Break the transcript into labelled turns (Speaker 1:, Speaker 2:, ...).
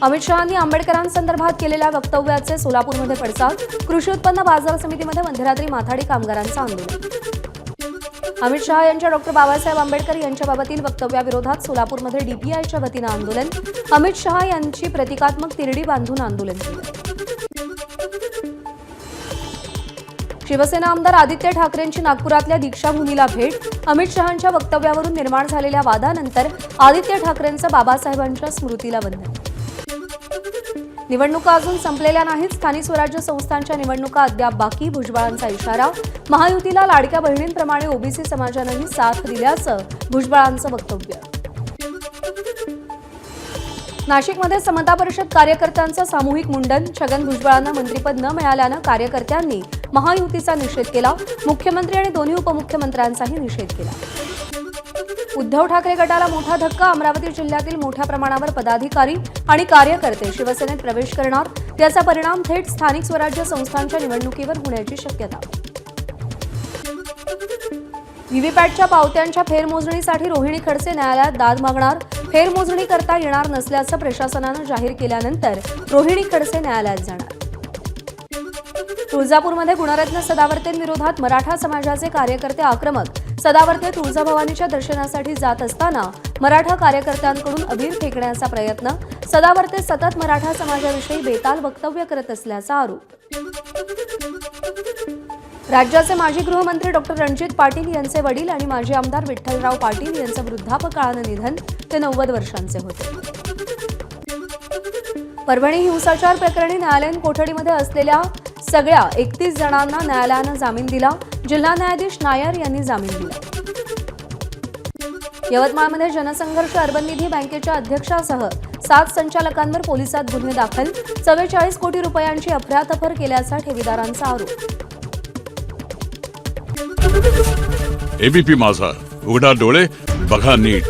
Speaker 1: अमित शहांनी आंबेडकरांसंदर्भात केलेल्या वक्तव्याचे सोलापूरमध्ये पडसाद. कृषी उत्पन्न बाजार समितीमध्ये मध्यरात्री माथाडी कामगारांचं आंदोलन. अमित शहा यांच्या डॉ. बाबासाहेब आंबेडकर यांच्याबाबतील वक्तव्याविरोधात सोलापूरमध्ये डीपीआयच्या वतीनं आंदोलन. अमित शहा यांची प्रतिकात्मक तिरडी बांधून आंदोलन केलं. शिवसेना आमदार आदित्य ठाकरेंची नागपुरातल्या दीक्षाभूमीला भेट. अमित शहांच्या वक्तव्यावरून निर्माण झालेल्या वादानंतर आदित्य ठाकरेंचं बाबासाहेबांच्या स्मृतीला वंदन. निवडणुका अजून संपलेल्या नाहीत. स्थानिक स्वराज्य संस्थांच्या निवडणुका अद्याप बाकी. भुजबळांचा इशारा. महायुतीला लाडक्या बहिणींप्रमाणे ओबीसी समाजानंही साथ दिल्याचं भुजबळांचं वक्तव्य. नाशिकमध्ये समता परिषद कार्यकर्त्यांचं सामूहिक मुंडन. छगन भुजबळांना मंत्रिपद न मिळाल्यानं कार्यकर्त्यांनी महायुतीचा निषेध केला. मुख्यमंत्री आणि दोन्ही उपमुख्यमंत्र्यांचाही निषेध केला. उद्धव ठाकरे गटाला मोठा धक्का. अमरावती जिल्ह्यातील मोठ्या प्रमाणावर पदाधिकारी आणि कार्यकर्ते शिवसेनेत प्रवेश करणार. याचा परिणाम थेट स्थानिक स्वराज्य संस्थांच्या निवडणुकीवर होण्याची शक्यता. व्हीव्हीपॅटच्या पावत्यांच्या फेरमोजणीसाठी रोहिणी खडसे न्यायालयात दाद मागणार. फेरमोजणी करता येणार नसल्याचं प्रशासनानं जाहीर केल्यानंतर रोहिणी खडसे न्यायालयात जाणार. तुळजापूरमध्ये गुणरत्न सदावर्तेंविरोधात मराठा समाजाचे कार्यकर्ते आक्रमक. सदावर्ते तुळजाभवानीच्या दर्शनासाठी जात असताना मराठा कार्यकर्त्यांकडून अबीर फेकण्याचा प्रयत्न. सदावर्ते सतत मराठा समाजाविषयी बेताल वक्तव्य करत असल्याचा आरोप. राज्याचे माजी गृहमंत्री डॉ. रणजित पाटील यांचे वडील आणि माजी आमदार विठ्ठलराव पाटील यांचं वृद्धापकाळानं निधन. ते 90 वर्षांचे होते. परभणी हिंसाचार प्रकरणी न्यायालयीन कोठडीमध्ये असलेल्या सगळ्या 31 जणांना न्यायालयानं जामीन दिला. जिल्हा न्यायाधीश नायर यांनी जामीन दिला. यवतमाळमध्ये जनसंघर्ष अर्बन निधी बँकेच्या अध्यक्षासह 7 संचालकांवर पोलिसात गुन्हे दाखल. 44 कोटी रुपयांची अफरातफर केल्याचा ठेवीदारांचा आरोप.
Speaker 2: एबीपी माझा, उघडा डोळे बघा नीट.